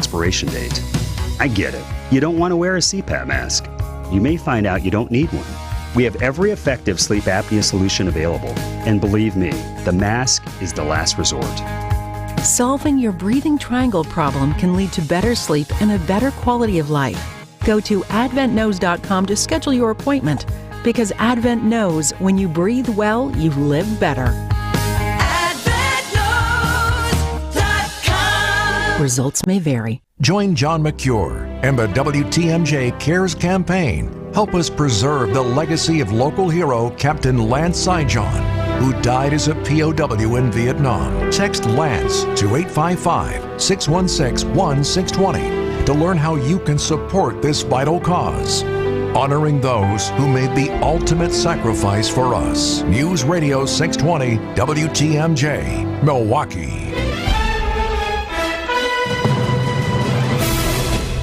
expiration date. I get it. You don't want to wear a CPAP mask. You may find out you don't need one. We have every effective sleep apnea solution available. And believe me, the mask is the last resort. Solving your breathing triangle problem can lead to better sleep and a better quality of life. Go to adventknows.com to schedule your appointment, because Advent knows when you breathe well, you live better. AdventKnows.com. Results may vary. Join John McCure and the WTMJ Cares campaign. Help us preserve the legacy of local hero Captain Lance Saijon, who died as a POW in Vietnam. Text Lance to 855-616-1620 to learn how you can support this vital cause. Honoring those who made the ultimate sacrifice for us. News Radio 620 WTMJ, Milwaukee.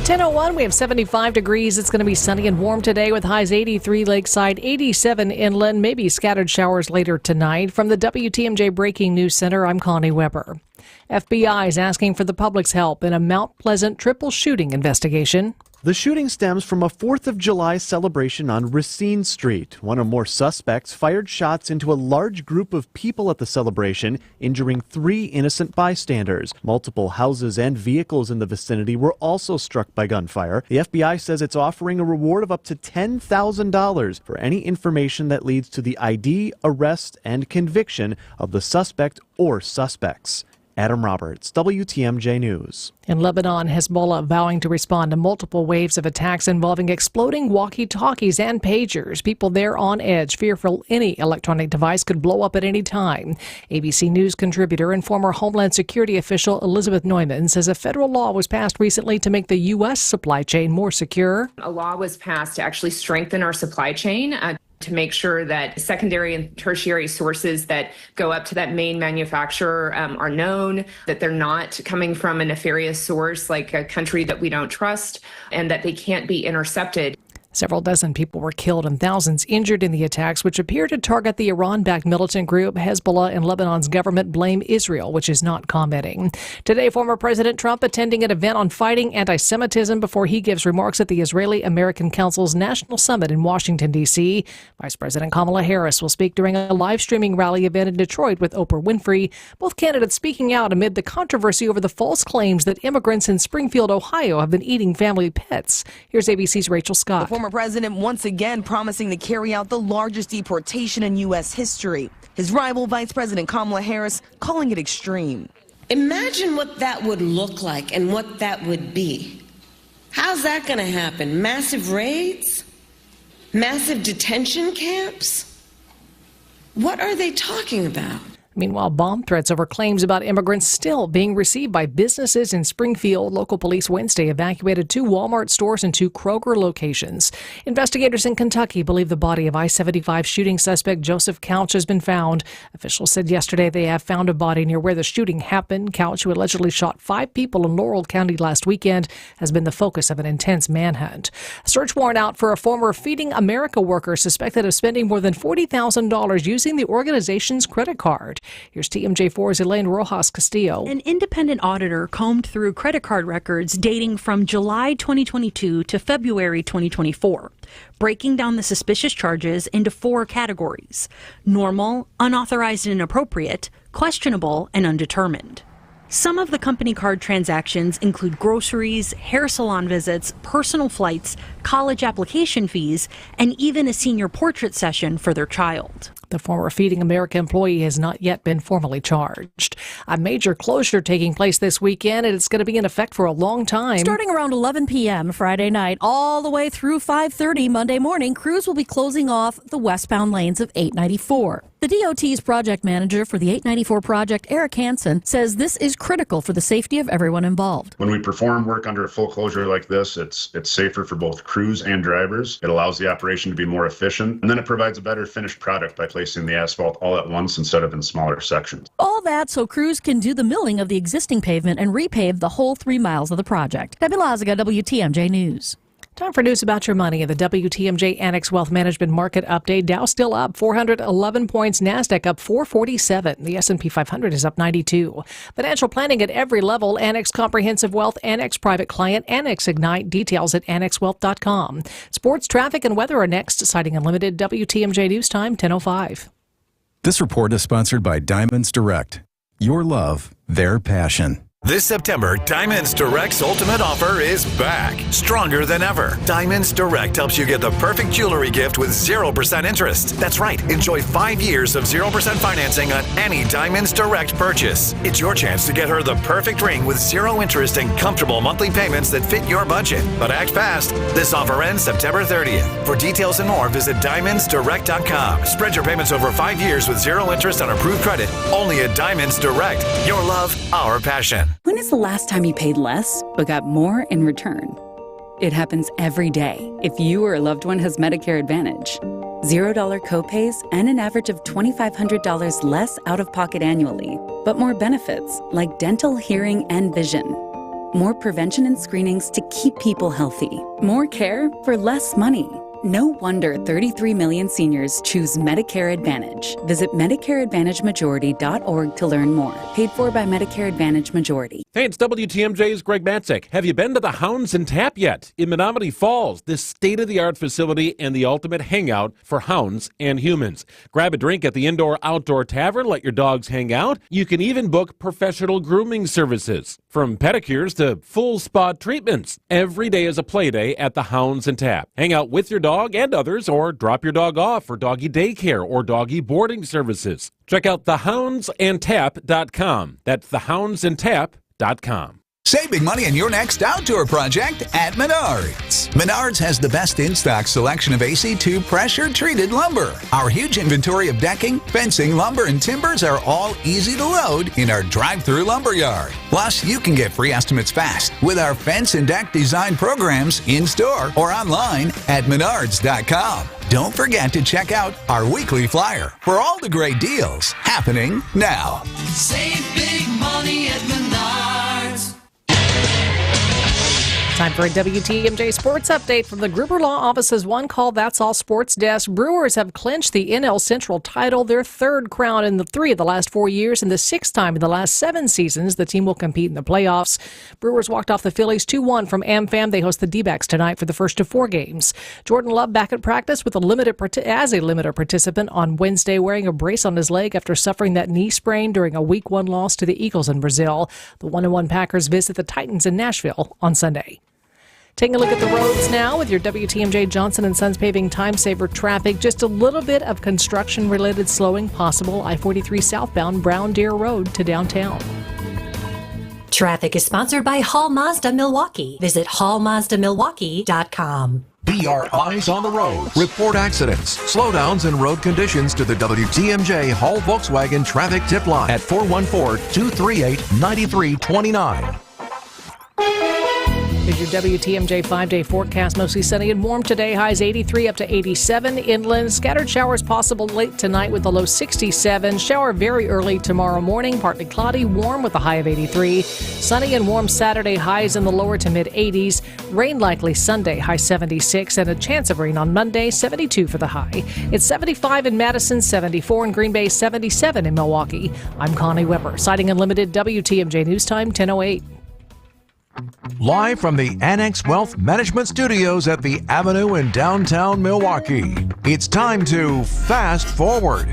10:01, we have 75 degrees. It's going to be sunny and warm today with highs 83 lakeside, 87 inland, maybe scattered showers later tonight. From the WTMJ Breaking News Center, I'm Connie Weber. FBI is asking for the public's help in a Mount Pleasant triple shooting investigation. The shooting stems from a 4th of July celebration on Racine Street. One or more suspects fired shots into a large group of people at the celebration, injuring 3 innocent bystanders. Multiple houses and vehicles in the vicinity were also struck by gunfire. The FBI says it's offering a reward of up to $10,000 for any information that leads to the ID, arrest, and conviction of the suspect or suspects. Adam Roberts, WTMJ News. In Lebanon, Hezbollah vowing to respond to multiple waves of attacks involving exploding walkie-talkies and pagers. People there on edge, fearful any electronic device could blow up at any time. ABC News contributor and former Homeland Security official Elizabeth Neumann says a federal law was passed recently to make the U.S. supply chain more secure. A law was passed to actually strengthen our supply chain, to make sure that secondary and tertiary sources that go up to that main manufacturer are known, that they're not coming from a nefarious source like a country that we don't trust, and that they can't be intercepted. Several dozen people were killed and thousands injured in the attacks, which appear to target the Iran-backed militant group. Hezbollah and Lebanon's government blame Israel, which is not commenting. Today, former President Trump attending an event on fighting anti-Semitism before he gives remarks at the Israeli-American Council's National Summit in Washington, D.C. Vice President Kamala Harris will speak during a live streaming rally event in Detroit with Oprah Winfrey. Both candidates speaking out amid the controversy over the false claims that immigrants in Springfield, Ohio have been eating family pets. Here's ABC's Rachel Scott. Former president once again promising to carry out the largest deportation in U.S. history. His rival, Vice President Kamala Harris, calling it extreme. Imagine what that would look like and what that would be. How's that going to happen? Massive raids? Massive detention camps? What are they talking about? Meanwhile, bomb threats over claims about immigrants still being received by businesses in Springfield. Local police Wednesday evacuated 2 Walmart stores and 2 Kroger locations. Investigators in Kentucky believe the body of I-75 shooting suspect Joseph Couch has been found. Officials said yesterday they have found a body near where the shooting happened. Couch, who allegedly shot 5 people in Laurel County last weekend, has been the focus of an intense manhunt. A search warrant out for a former Feeding America worker suspected of spending more than $40,000 using the organization's credit card. Here's TMJ4's Elaine Rojas Castillo. An independent auditor combed through credit card records dating from July 2022 to February 2024, breaking down the suspicious charges into 4 categories: normal, unauthorized and inappropriate, questionable, and undetermined. Some of the company card transactions include groceries, hair salon visits, personal flights, college application fees, and even a senior portrait session for their child. The former Feeding America employee has not yet been formally charged. A major closure taking place this weekend, and it's going to be in effect for a long time. Starting around 11 p.m. Friday night, all the way through 5:30 Monday morning, crews will be closing off the westbound lanes of 894. The DOT's project manager for the 894 project, Eric Hansen, says this is critical for the safety of everyone involved. When we perform work under a full closure like this, it's safer for both crews and drivers. It allows the operation to be more efficient, and then it provides a better finished product by placing the asphalt all at once instead of in smaller sections. All that so crews can do the milling of the existing pavement and repave the whole 3 miles of the project. Debbie Lazaga, WTMJ News. Time for news about your money and the WTMJ Annex Wealth Management Market Update. Dow still up 411 points. NASDAQ up 447. The S&P 500 is up 92. Financial planning at every level. Annex Comprehensive Wealth, Annex Private Client, Annex Ignite. Details at annexwealth.com. Sports, traffic, and weather are next. Citing Unlimited, WTMJ News Time, 10:05. This report is sponsored by Diamonds Direct. Your love, their passion. This September, Diamonds Direct's ultimate offer is back, stronger than ever. Diamonds Direct helps you get the perfect jewelry gift with 0% interest. That's right, enjoy 5 years of 0% financing on any Diamonds Direct purchase. It's your chance to get her the perfect ring with 0 interest and comfortable monthly payments that fit your budget. But act fast. This offer ends September 30th. For details and more, visit diamondsdirect.com. Spread your payments over 5 years with 0 interest on approved credit. Only at Diamonds Direct. Your love, our passion. When is the last time you paid less but got more in return? It happens every day if you or a loved one has Medicare Advantage. $0 copays and an average of $2,500 less out of pocket annually, but more benefits like dental, hearing, and vision. More prevention and screenings to keep people healthy. More care for less money. No wonder 33 million seniors choose Medicare Advantage. Visit MedicareAdvantageMajority.org to learn more. Paid for by Medicare Advantage Majority. Hey, it's WTMJ's Greg Matzik. Have you been to the Hounds and Tap yet? In Menominee Falls, this state-of-the-art facility and the ultimate hangout for hounds and humans. Grab a drink at the indoor-outdoor tavern, let your dogs hang out. You can even book professional grooming services, from pedicures to full spa treatments. Every day is a play day at the Hounds and Tap. Hang out with your dog and others, or drop your dog off for doggy daycare or doggy boarding services. Check out thehoundsandtap.com. That's thehoundsandtap.com. Save big money on your next outdoor project at Menards. Menards has the best in-stock selection of AC2 pressure-treated lumber. Our huge inventory of decking, fencing, lumber, and timbers are all easy to load in our drive-through lumber yard. Plus, you can get free estimates fast with our fence and deck design programs in-store or online at menards.com. Don't forget to check out our weekly flyer for all the great deals happening now. Save big money at Menards. Time for a WTMJ Sports Update from the Gruber Law Office's One Call That's All Sports Desk. Brewers have clinched the NL Central title, their third crown in the 3 of the last 4 years, and the 6th time in the last 7 seasons the team will compete in the playoffs. Brewers walked off the Phillies 2-1 from AmFam. They host the D-backs tonight for the first of 4 games. Jordan Love back at practice with a limited participant on Wednesday, wearing a brace on his leg after suffering that knee sprain during a Week 1 loss to the Eagles in Brazil. The 1-1 Packers visit the Titans in Nashville on Sunday. Taking a look at the roads now with your WTMJ Johnson & Sons Paving time-saver traffic. Just a little bit of construction-related slowing possible. I-43 southbound Brown Deer Road to downtown. Traffic is sponsored by Hall Mazda Milwaukee. Visit hallmazdamilwaukee.com. Be our eyes on the road. Report accidents, slowdowns, and road conditions to the WTMJ Hall Volkswagen Traffic Tip Line at 414-238-9329. Here's your WTMJ 5-day forecast. Mostly sunny and warm today. Highs 83 up to 87 inland. Scattered showers possible late tonight with a low 67. Shower very early tomorrow morning. Partly cloudy, warm with a high of 83. Sunny and warm Saturday. Highs in the lower to mid 80s. Rain likely Sunday. High 76. And a chance of rain on Monday. 72 for the high. It's 75 in Madison. 74 in Green Bay. 77 in Milwaukee. I'm Connie Weber. Citing Unlimited, WTMJ News Time 10:08. Live from the Annex Wealth Management Studios at the Avenue in downtown Milwaukee, it's time to fast forward.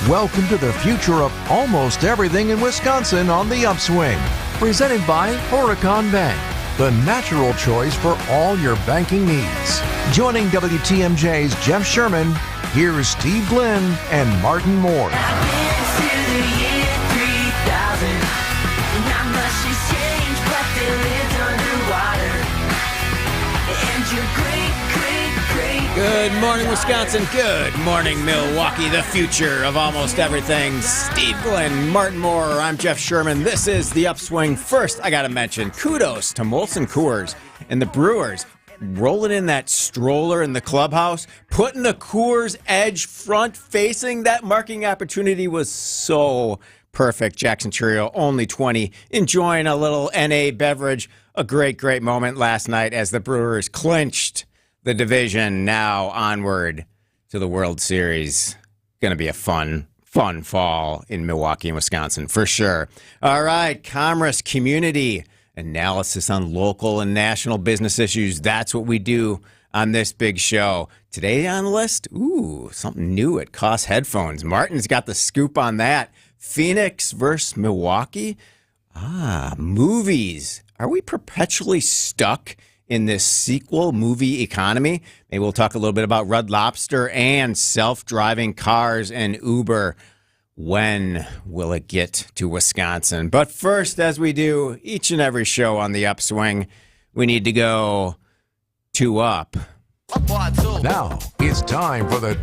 Welcome to the future of almost everything in Wisconsin on the Upswing. Presented by Horicon Bank, the natural choice for all your banking needs. Joining WTMJ's Jeff Sherman, here's Steve Glenn and Martin Moore. Good morning, Wisconsin. Good morning, Milwaukee. The future of almost everything. Steve Glenn, Martin Moore. I'm Jeff Sherman. This is the Upswing. First, I got to mention kudos to Molson Coors and the Brewers rolling in that stroller in the clubhouse, putting the Coors Edge front facing. That marking opportunity was so perfect. Jackson Churio, only 20, enjoying a little NA beverage. a great, great moment last night as the Brewers clinched the division. Now onward to the World Series. Going to be a fun fall in Milwaukee and Wisconsin for sure. All right, Commerce Community analysis on local and national business issues. That's what we do on this big show. Today on the list, something new at Koss Headphones. Martin's got the scoop on that. Phoenix versus Milwaukee. Movies. Are we perpetually stuck in this sequel movie economy? Maybe we'll talk a little bit about Red Lobster and self-driving cars and Uber. When will it get to Wisconsin? But first, as we do each and every show on the Upswing, we need to go two up. Now it's time for the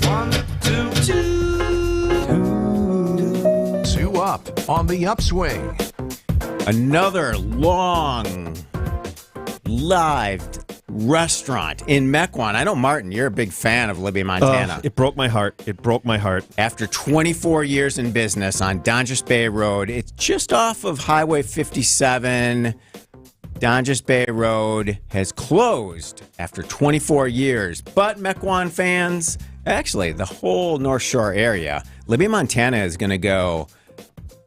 2 up on the Upswing. Another long lived restaurant in Mequon. I know, Martin, you're a big fan of Libby, Montana. It broke my heart. After 24 years in business on Donges Bay Road, it's just off of Highway 57. Donges Bay Road has closed after 24 years. But Mequon fans, actually the whole North Shore area, Libby, Montana is going to go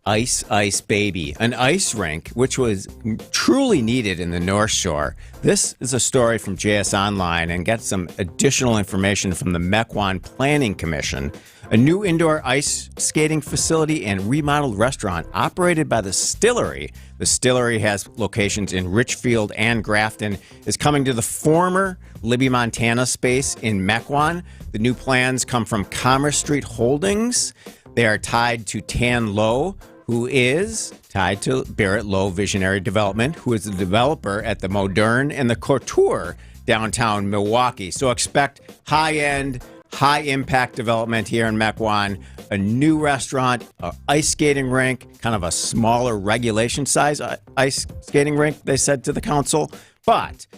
Ice Baby, an ice rink, which was truly needed in the North Shore. This is a story from JS Online and get some additional information from the Mequon Planning Commission. A new indoor ice skating facility and remodeled restaurant operated by the Stillery. The Stillery has locations in Richfield and Grafton, is coming to the former Libby, Montana space in Mequon. The new plans come from Commerce Street Holdings. They are tied to Tan Low, who is tied to Barrett Low Visionary Development, who is the developer at the Moderne and the Couture downtown Milwaukee. So expect high-end, high-impact development here in Mequon. A new restaurant, an ice skating rink, kind of a smaller regulation size ice skating rink, they said to the council. But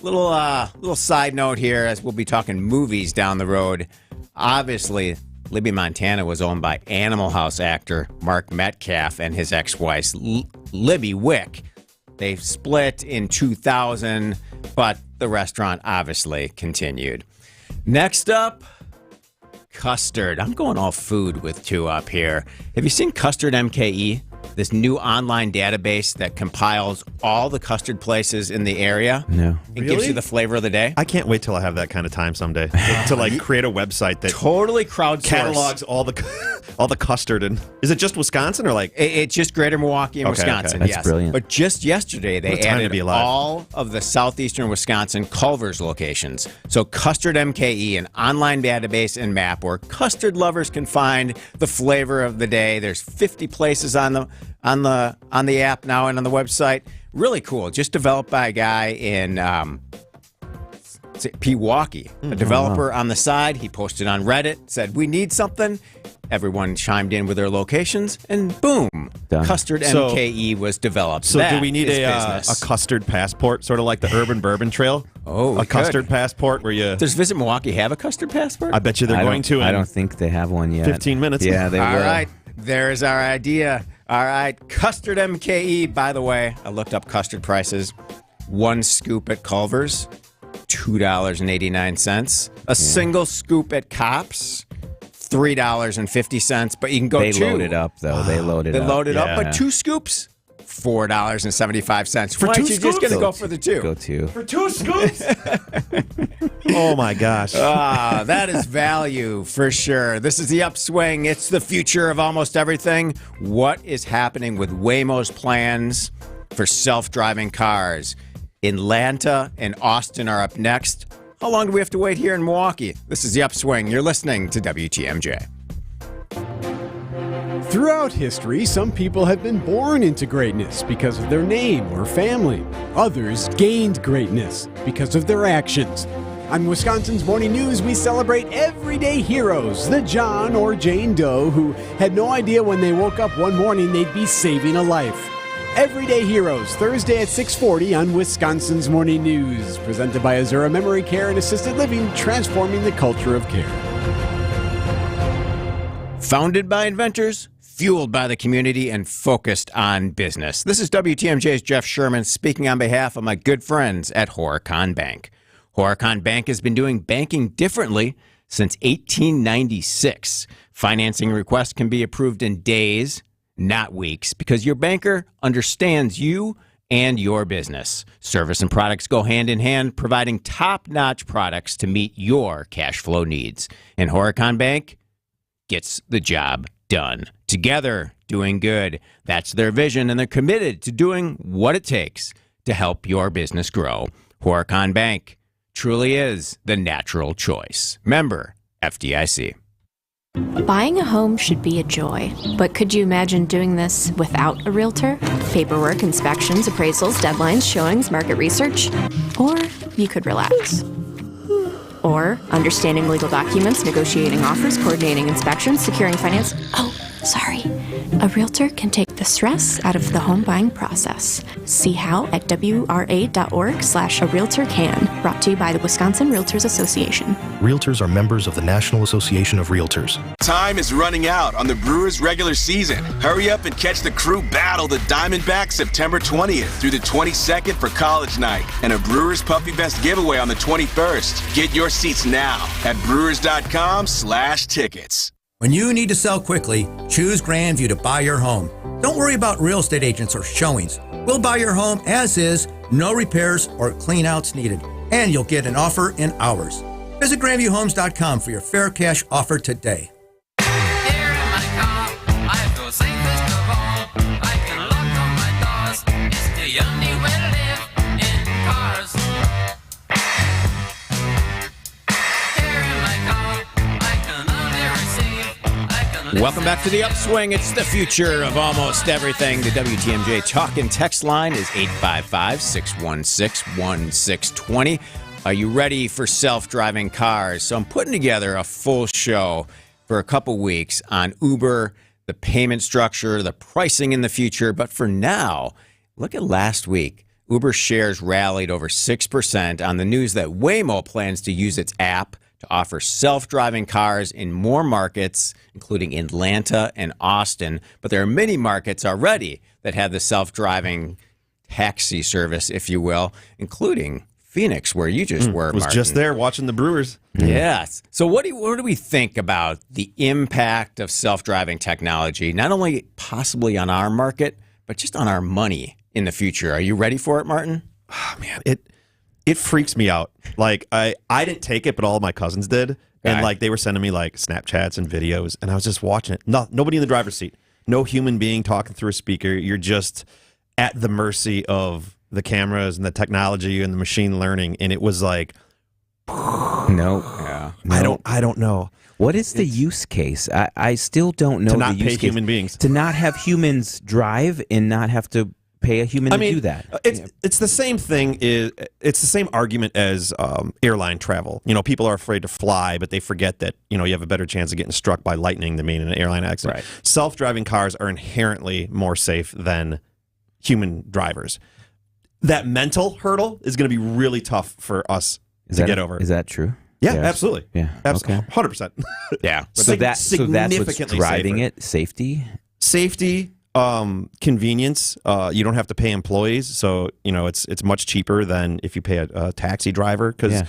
little side note here, as we'll be talking movies down the road. Obviously, Libby, Montana was owned by Animal House actor Mark Metcalf and his ex-wife, Libby Wick. They split in 2000, but the restaurant obviously continued. Next up, Custard. I'm going all food with 2 up here. Have you seen Custard MKE? This new online database that compiles all the custard places in the area. No. It gives you the flavor of the day. I can't wait till I have that kind of time someday to create a website that totally crowdsource catalogs all the custard. And is it just Wisconsin or like it's just Greater Milwaukee and Wisconsin? Okay. That's brilliant. But just yesterday they added all of the southeastern Wisconsin Culver's locations. So Custard MKE, an online database and map where custard lovers can find the flavor of the day. There's 50 places on the app now and on the website. Really cool. Just developed by a guy in Pewaukee, a developer on the side. He posted on Reddit, said, we need something. Everyone chimed in with their locations, and boom, done. Custard MKE was developed. So that do we need a custard passport, sort of like the Urban Bourbon Trail? A custard passport where you... Does Visit Milwaukee have a custard passport? I bet you they're going to. I don't think they have one yet. 15 minutes. Yeah, they will. All right, there's our idea. All right, Custard MKE. By the way, I looked up custard prices. 1 scoop at Culver's, $2.89. A single scoop at Kopp's, $3.50. But you can go They two. load it up, though. They load it up. They load it up, Yeah. but 2 scoops, $4.75. For Why 2 aren't you just going to scoops? go for the 2? Go 2. For 2 scoops? Oh, my gosh. That is value for sure. This is the Upswing. It's the future of almost everything. What is happening with Waymo's plans for self-driving cars? Atlanta and Austin are up next. How long do we have to wait here in Milwaukee? This is the Upswing. You're listening to WTMJ. Throughout history, some people have been born into greatness because of their name or family. Others gained greatness because of their actions. On Wisconsin's Morning News, we celebrate everyday heroes, the John or Jane Doe who had no idea when they woke up one morning they'd be saving a life. Everyday Heroes, Thursday at 6:40 on Wisconsin's Morning News. Presented by Azura Memory Care and Assisted Living, transforming the culture of care. Founded by inventors, fueled by the community and focused on business. This is WTMJ's Jeff Sherman speaking on behalf of my good friends at Horicon Bank. Horicon Bank has been doing banking differently since 1896. Financing requests can be approved in days, not weeks, because your banker understands you and your business. Service and products go hand in hand, providing top-notch products to meet your cash flow needs. And Horicon Bank gets the job done. Together, doing good. That's their vision, and they're committed to doing what it takes to help your business grow. Horicon Bank truly is the natural choice. Member FDIC. Buying a home should be a joy, but could you imagine doing this without a realtor? Paperwork, inspections, appraisals, deadlines, showings, market research? Or you could relax. Or understanding legal documents, negotiating offers, coordinating inspections, securing finance. Oh, sorry. A realtor can take the stress out of the home buying process. See how at wra.org/a-realtor-can. Brought to you by the Wisconsin Realtors Association. Realtors are members of the National Association of Realtors. Time is running out on the Brewers regular season. Hurry up and catch the Crew battle the Diamondbacks September 20th through the 22nd for College Night and a Brewers Puffy Vest giveaway on the 21st. Get your seats now at brewers.com/tickets. When you need to sell quickly, choose Grandview to buy your home. Don't worry about real estate agents or showings. We'll buy your home as is, no repairs or cleanouts needed, and you'll get an offer in hours. Visit GrandviewHomes.com for your fair cash offer today. Welcome back to the Upswing. It's the future of almost everything. The WTMJ talk and text line is 855-616-1620. Are you ready for self-driving cars? So I'm putting together a full show for a couple weeks on Uber, the payment structure, the pricing in the future. But for now, look at last week. Uber shares rallied over 6% on the news that Waymo plans to use its app to offer self-driving cars in more markets, including Atlanta and Austin. But there are many markets already that have the self-driving taxi service, if you will, including Phoenix, where you just were, was Martin. just there watching the Brewers. Yes. So what do we think about the impact of self-driving technology, not only possibly on our market, but just on our money in the future? Are you ready for it, Martin? Oh, man, it freaks me out. Like, I didn't take it, but all of my cousins did. And, like, they were sending me, like, Snapchats and videos, and I was just watching it. Nobody in the driver's seat. No human being talking through a speaker. You're just at the mercy of the cameras and the technology and the machine learning. And it was like... No. I don't know. What is the use case? I still don't know to not the use pay case. human beings. To not have humans drive and not have to pay a human to do that. It's the same thing. It's the same argument as airline travel. You know, people are afraid to fly, but they forget that you have a better chance of getting struck by lightning than being in an airline accident. Right. Self-driving cars are inherently more safe than human drivers. That mental hurdle is going to be really tough for us to get over. Is that true? Yeah, Yes. absolutely. Yeah, absolutely, okay. 100%. Yeah. So that's what's driving safer. it. Safety, convenience. You don't have to pay employees, so it's much cheaper than if you pay a taxi driver. Because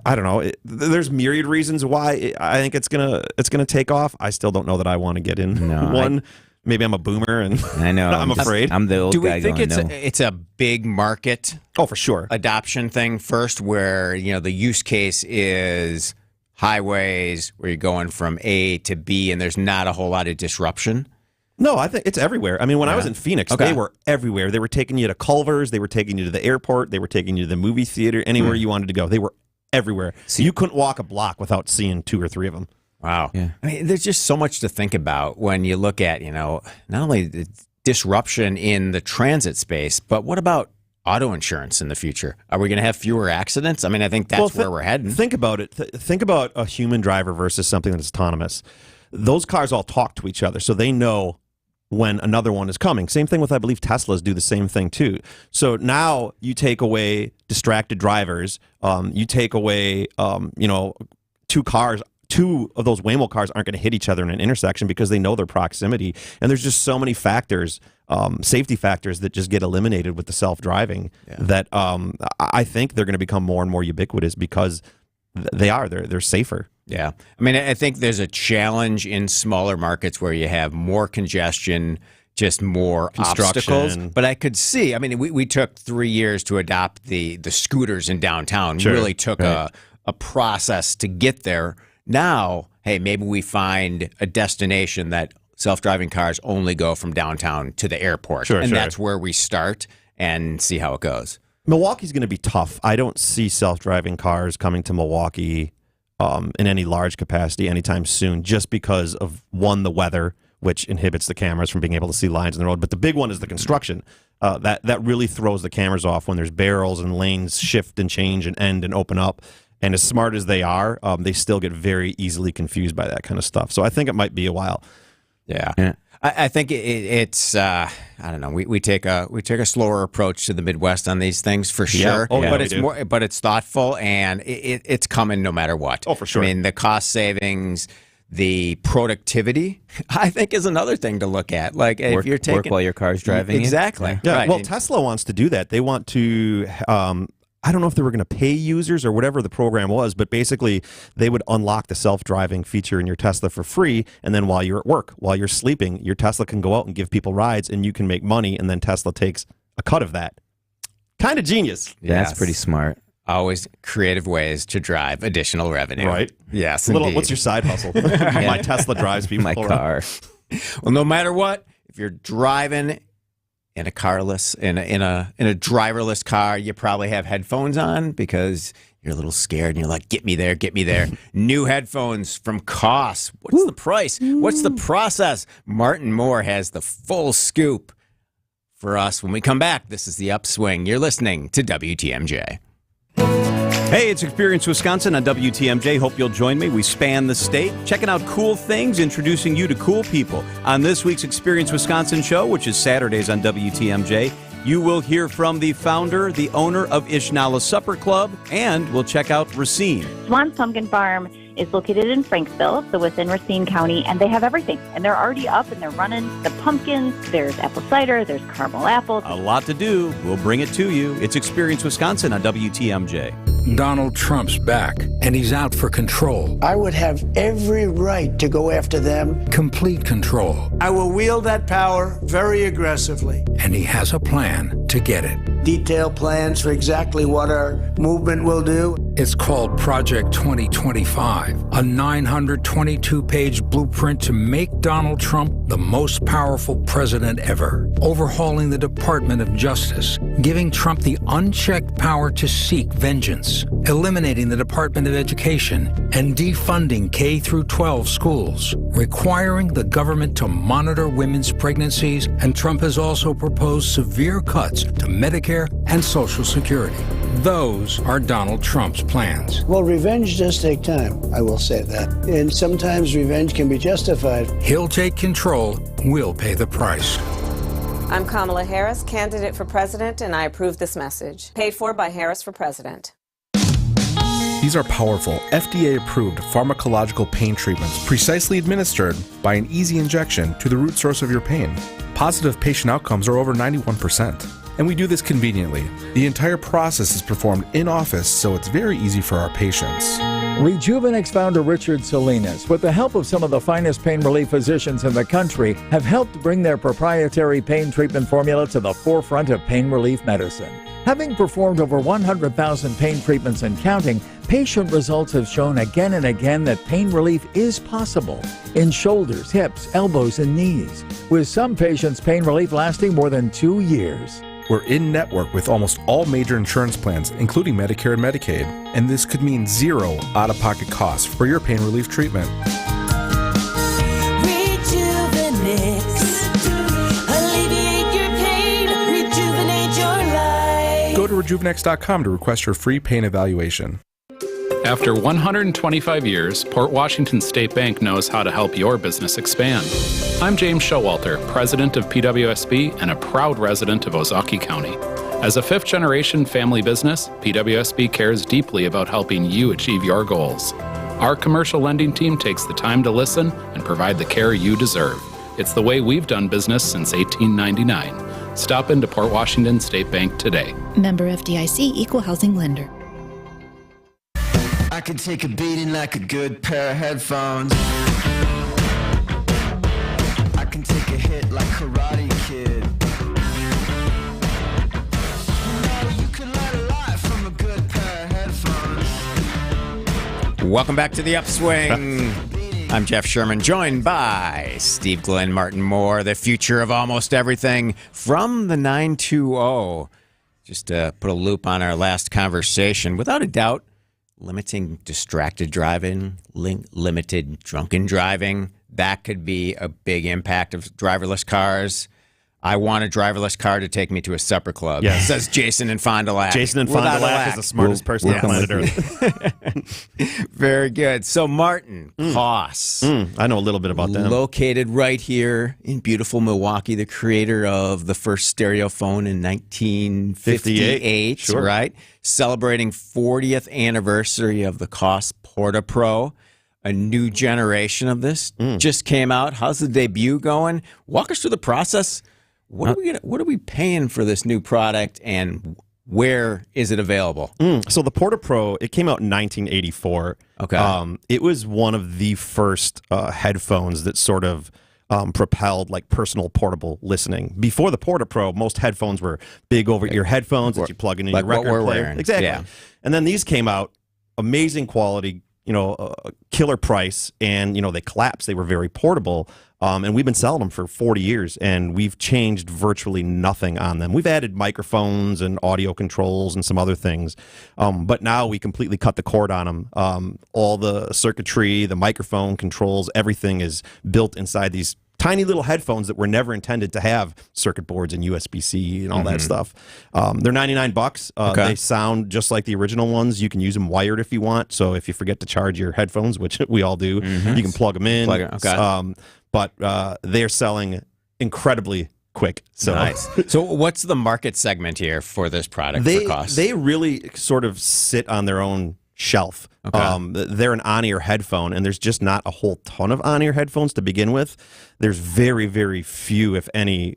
I don't know, there's myriad reasons why I think it's gonna take off. I still don't know that I want to get in one. Maybe I'm a boomer, and I know I'm afraid. I'm the old Do we guy think going, it's a big market? Oh, for sure. Adoption thing first, where the use case is highways where you're going from A to B, and there's not a whole lot of disruption. No, I think it's everywhere. I mean, when I was in Phoenix, they were everywhere. They were taking you to Culver's. They were taking you to the airport. They were taking you to the movie theater. Anywhere you wanted to go, they were everywhere. So you couldn't walk a block without seeing 2 or 3 of them. Wow. Yeah. I mean, there's just so much to think about when you look at, not only the disruption in the transit space, but what about auto insurance in the future? Are we going to have fewer accidents? I mean, I think that's where we're heading. Think about it. Think about a human driver versus something that's autonomous. Those cars all talk to each other, so they know when another one is coming. Same thing with, I believe, Teslas do the same thing too. So now you take away distracted drivers. You take away, 2 two of those Waymo cars aren't going to hit each other in an intersection because they know their proximity. And there's just so many factors, safety factors that just get eliminated with the self-driving that I think they're going to become more and more ubiquitous because they're safer. Yeah. I mean, I think there's a challenge in smaller markets where you have more congestion, just more obstacles. But I could see, I mean, we took 3 years to adopt the scooters in downtown. Sure. Really took a process to get there. Now, hey, maybe we find a destination that self-driving cars only go from downtown to the airport. Sure, that's where we start and see how it goes. Milwaukee's going to be tough. I don't see self-driving cars coming to Milwaukee in any large capacity anytime soon, just because of, one, the weather, which inhibits the cameras from being able to see lines in the road. But the big one is the construction. That really throws the cameras off when there's barrels and lanes shift and change and end and open up. And as smart as they are, they still get very easily confused by that kind of stuff. So I think it might be a while. Yeah. I think it's I don't know. We take a slower approach to the Midwest on these things for sure. But it's thoughtful, and it's coming no matter what. Oh, for sure. I mean, the cost savings, the productivity, I think, is another thing to look at. Like if you're taking work while your car's driving. Exactly. Yeah. Right. Well, Tesla wants to do that. They want to. I don't know if they were going to pay users or whatever the program was, but basically they would unlock the self-driving feature in your Tesla for free, and then while you're at work, while you're sleeping, your Tesla can go out and give people rides, and you can make money, and then Tesla takes a cut of that. Kind of genius. That's pretty smart. Always creative ways to drive additional revenue. Right. Yes, what's your side hustle? My Tesla drives people my car. Well, no matter what, if you're driving in a carless, in a driverless car, you probably have headphones on because you're a little scared and you're like, get me there, get me there. New headphones from Koss. What's the price? What's the process? Martin Moore has the full scoop for us when we come back. This is The Upswing. You're listening to WTMJ. Hey, it's Experience Wisconsin on WTMJ. Hope you'll join me. We span the state, checking out cool things, introducing you to cool people. On this week's Experience Wisconsin show, which is Saturdays on WTMJ, you will hear from the founder, the owner of Ishnala Supper Club, and we'll check out Racine. Swan's Pumpkin Farm is located in Franksville, so within Racine County, and they have everything. And they're already up and they're running the pumpkins, there's apple cider, there's caramel apples. A lot to do. We'll bring it to you. It's Experience Wisconsin on WTMJ. Donald Trump's back, and he's out for control. I would have every right to go after them. Complete control. I will wield that power very aggressively. And he has a plan to get it. Detailed plans for exactly what our movement will do. It's called Project 2025, a 922-page blueprint to make Donald Trump the most powerful president ever, overhauling the Department of Justice, giving Trump the unchecked power to seek vengeance, eliminating the Department of Education, and defunding K-12 schools, requiring the government to monitor women's pregnancies, and Trump has also proposed severe cuts to Medicare and Social Security. Those are Donald Trump's plans. Well, revenge does take time, I will say that. And sometimes revenge can be justified. He'll take control, we'll pay the price. I'm Kamala Harris, candidate for president, and I approve this message. Paid for by Harris for President. These are powerful, FDA-approved pharmacological pain treatments precisely administered by an easy injection to the root source of your pain. Positive patient outcomes are over 91%. And we do this conveniently. The entire process is performed in office, so it's very easy for our patients. Rejuvenex founder Richard Salinas, with the help of some of the finest pain relief physicians in the country, have helped bring their proprietary pain treatment formula to the forefront of pain relief medicine. Having performed over 100,000 pain treatments and counting, patient results have shown again and again that pain relief is possible in shoulders, hips, elbows, and knees, with some patients' pain relief lasting more than 2 years. We're in network with almost all major insurance plans, including Medicare and Medicaid, and this could mean zero out-of-pocket costs for your pain relief treatment. Alleviate your pain, rejuvenate your life. Go to rejuvenex.com to request your free pain evaluation. After 125 years, Port Washington State Bank knows how to help your business expand. I'm James Showalter, president of PWSB and a proud resident of Ozaukee County. As a fifth-generation family business, PWSB cares deeply about helping you achieve your goals. Our commercial lending team takes the time to listen and provide the care you deserve. It's the way we've done business since 1899. Stop into Port Washington State Bank today. Member FDIC, Equal Housing Lender. I can take a beating like a good pair of headphones. I can take a hit like Karate Kid. You could learn a lot from a good pair of headphones. Welcome back to the Upswing. I'm Jeff Sherman, joined by Steve Glenn, Martin Moore, the future of almost everything from the 920. Just to put a loop on our last conversation, without a doubt, limiting distracted driving, limited drunken driving, that could be a big impact of driverless cars. I want a driverless car to take me to a supper club. Yes. Says Jason in Fond du Lac. Jason in Fond du Lac is the smartest person on planet Earth. Very good. So, Martin, Koss. I know a little bit about them. Located right here in beautiful Milwaukee, the creator of the first stereo phone in 1958, Sure. right? Celebrating 40th anniversary of the Koss Porta Pro. A new generation of this just came out. How's the debut going? Walk us through the process. What are we paying for this new product, and where is it available? So the Porta Pro, it came out in 1984. Okay. It was one of the first headphones that sort of propelled like personal portable listening. Before the Porta Pro, most headphones were big over-ear headphones that you plug into your record player. Wearing. Exactly. Yeah. And then these came out, amazing quality, killer price, and they collapsed. They were very portable. And we've been selling them for 40 years, and we've changed virtually nothing on them. We've added microphones and audio controls and some other things, but now we completely cut the cord on them. All the circuitry, the microphone controls, everything is built inside these tiny little headphones that were never intended to have circuit boards and USB-C and all that stuff. They're $99. They sound just like the original ones. You can use them wired if you want. So if you forget to charge your headphones, which we all do, you can plug them in. But they're selling incredibly quick. So nice. So what's the market segment here for this product for Koss? They really sort of sit on their own shelf. They're an on-ear headphone, and there's just not a whole ton of on-ear headphones to begin with. There's very, very few, if any,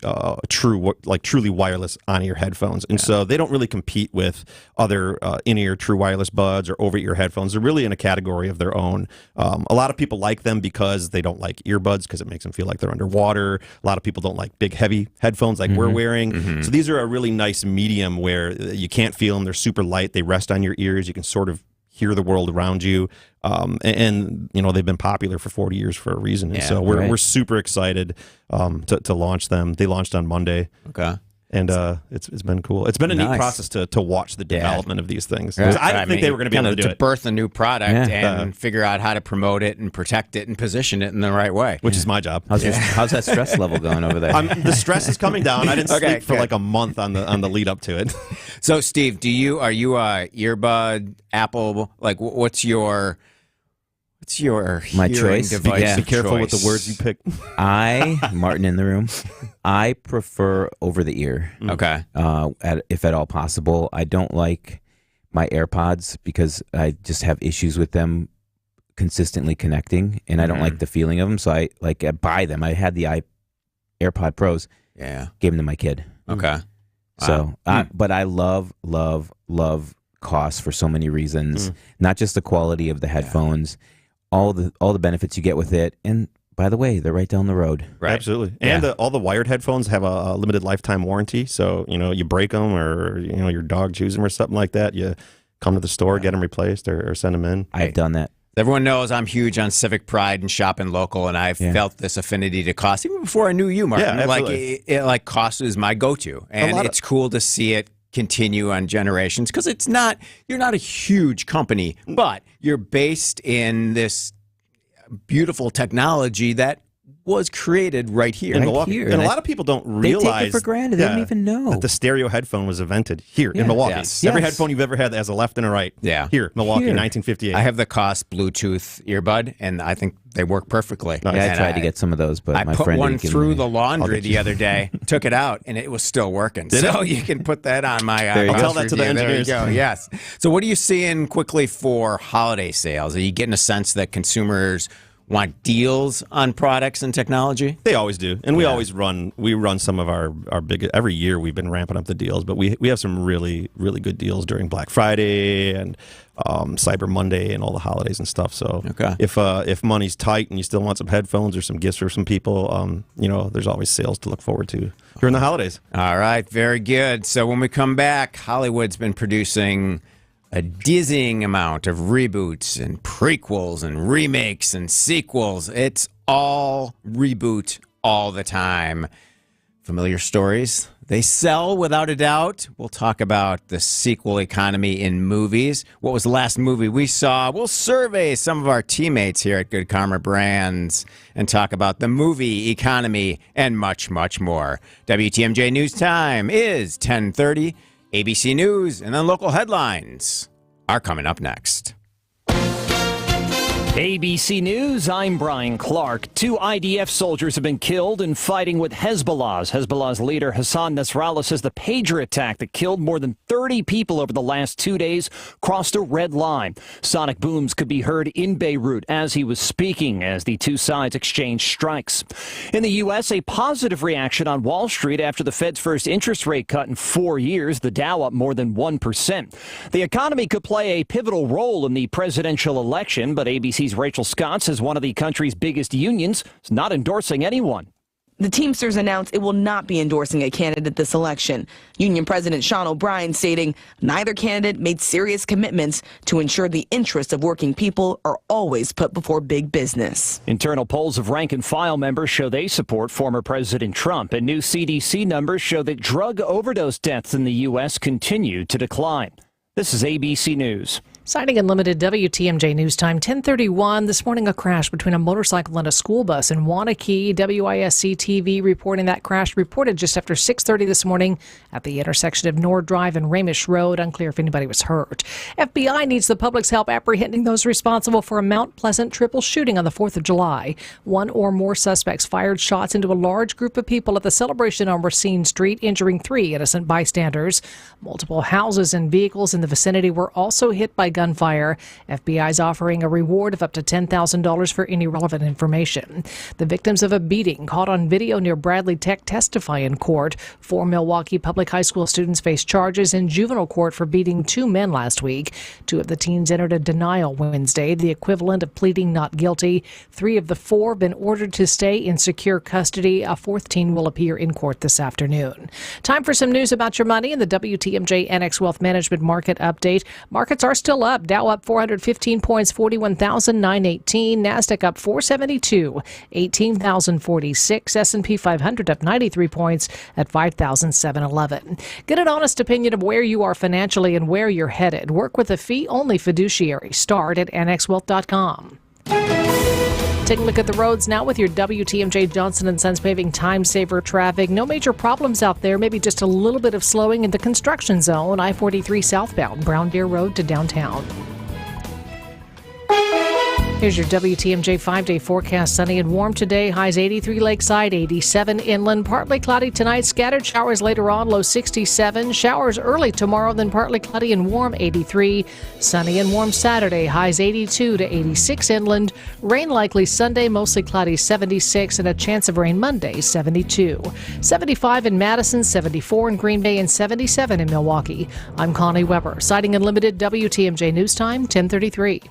truly wireless on-ear headphones, and so they don't really compete with other in-ear true wireless buds or over-ear headphones. They're really in a category of their own. A lot of people like them because they don't like earbuds because it makes them feel like they're underwater. A lot of people don't like big, heavy headphones like we're wearing. So these are a really nice medium where you can't feel them. They're super light. They rest on your ears. You can sort of hear the world around you, and they've been popular for 40 years for a reason, and so we're super excited to launch them. They launched on Monday. And it's been cool. It's been a neat process to watch the development of these things. I didn't think they were going to be able to do it. Birth a new product and figure out how to promote it and protect it and position it in the right way. Which is my job. How's that stress level going over there? The stress is coming down. I didn't sleep for like a month on the lead up to it. So, Steve, are you a earbud, Apple? Like, what's your my choice? Device Be careful with the words you pick. Martin in the room, I prefer over the ear. Okay. If at all possible. I don't like my AirPods because I just have issues with them consistently connecting, and I don't like the feeling of them. So I buy them. I had the AirPod Pros. Yeah. Gave them to my kid. Okay. So, but I love Koss for so many reasons. Not just the quality of the headphones. All the benefits you get with it, and by the way, they're right down the road. Right. Absolutely. And all the wired headphones have a limited lifetime warranty. So you break them, or your dog chews them or something like that, you come to the store, get them replaced, or send them in. I've done that. Everyone knows I'm huge on civic pride and shopping local, and I've felt this affinity to Koss even before I knew you, Martin. Yeah, absolutely. Like Koss is my go-to, and it's cool to see it continue on generations, because you're not a huge company, but you're based in this beautiful technology that was created right here. In Milwaukee. And a lot of people don't realize. They take it for granted. They don't even know. That the stereo headphone was invented here in Milwaukee. Yes. Every headphone you've ever had that has a left and a right. Yeah. Here, Milwaukee, 1958. I have the Koss Bluetooth earbud, and I think they work perfectly. Yeah, I tried to get some of those, but my friend put one didn't give through me. the laundry the other day, took it out, and it was still working. So you can put that on my There you go. I'll tell that to the engineers. There you go, yes. So what are you seeing quickly for holiday sales? Are you getting a sense that consumers want deals on products and technology? They always do. And we always run some of our big, every year we've been ramping up the deals, but we have some really, really good deals during Black Friday and Cyber Monday and all the holidays and stuff. So if money's tight and you still want some headphones or some gifts for some people, there's always sales to look forward to during the holidays. All right, very good. So when we come back, Hollywood's been producing a dizzying amount of reboots and prequels and remakes and sequels. It's all reboot all the time. Familiar stories? They sell without a doubt. We'll talk about the sequel economy in movies. What was the last movie we saw? We'll survey some of our teammates here at Good Karma Brands and talk about the movie economy and much, much more. WTMJ News Time is 10:30. ABC News and then local headlines are coming up next. ABC News, I'm Brian Clark. 2 IDF soldiers have been killed in fighting with Hezbollah's leader Hassan Nasrallah says the pager attack that killed more than 30 people over the last 2 days crossed a red line. Sonic booms could be heard in Beirut as he was speaking as the two sides exchanged strikes. In the U.S., a positive reaction on Wall Street after the Fed's first interest rate cut in 4 years, the Dow up more than 1%. The economy could play a pivotal role in the presidential election, but ABC's Rachel Scott says one of the country's biggest unions is not endorsing anyone. The Teamsters announced it will not be endorsing a candidate this election. Union President Sean O'Brien stating neither candidate made serious commitments to ensure the interests of working people are always put before big business. Internal polls of rank and file members show they support former President Trump, and new CDC numbers show that drug overdose deaths in the U.S. continue to decline. This is ABC News. Citing Unlimited WTMJ News Time, 1031. This morning, a crash between a motorcycle and a school bus in Wanakee. WISC TV reporting that crash reported just after 6:30 this morning at the intersection of Nord Drive and Ramish Road. Unclear if anybody was hurt. FBI needs the public's help apprehending those responsible for a Mount Pleasant triple shooting on the 4th of July. 1 or more suspects fired shots into a large group of people at the celebration on Racine Street, injuring 3 innocent bystanders. Multiple houses and vehicles in the vicinity were also hit by gunfire. FBI is offering a reward of up to $10,000 for any relevant information. The victims of a beating caught on video near Bradley Tech testify in court. 4 Milwaukee public high school students face charges in juvenile court for beating 2 men last week. 2 of the teens entered a denial Wednesday, the equivalent of pleading not guilty. 3 of the 4 have been ordered to stay in secure custody. A 4th teen will appear in court this afternoon. Time for some news about your money in the WTMJ NX Wealth Management Market Update. Markets are still up. Dow up 415 points, 41,918. Nasdaq up 472, 18,046. S&P 500 up 93 points at 5,711. Get an honest opinion of where you are financially and where you're headed. Work with a fee-only fiduciary. Start at annexwealth.com. Take a look at the roads now with your WTMJ Johnson & Sons Paving Time Saver traffic. No major problems out there, maybe just a little bit of slowing in the construction zone. I-43 southbound, Brown Deer Road to downtown. Here's your WTMJ 5-day forecast. Sunny and warm today. Highs 83 lakeside, 87 inland. Partly cloudy tonight. Scattered showers later on. Low 67. Showers early tomorrow, then partly cloudy and warm, 83. Sunny and warm Saturday. Highs 82 to 86 inland. Rain likely Sunday, mostly cloudy, 76. And a chance of rain Monday, 72. 75 in Madison, 74 in Green Bay, and 77 in Milwaukee. I'm Connie Weber. Citing Unlimited WTMJ News Time, 10:33.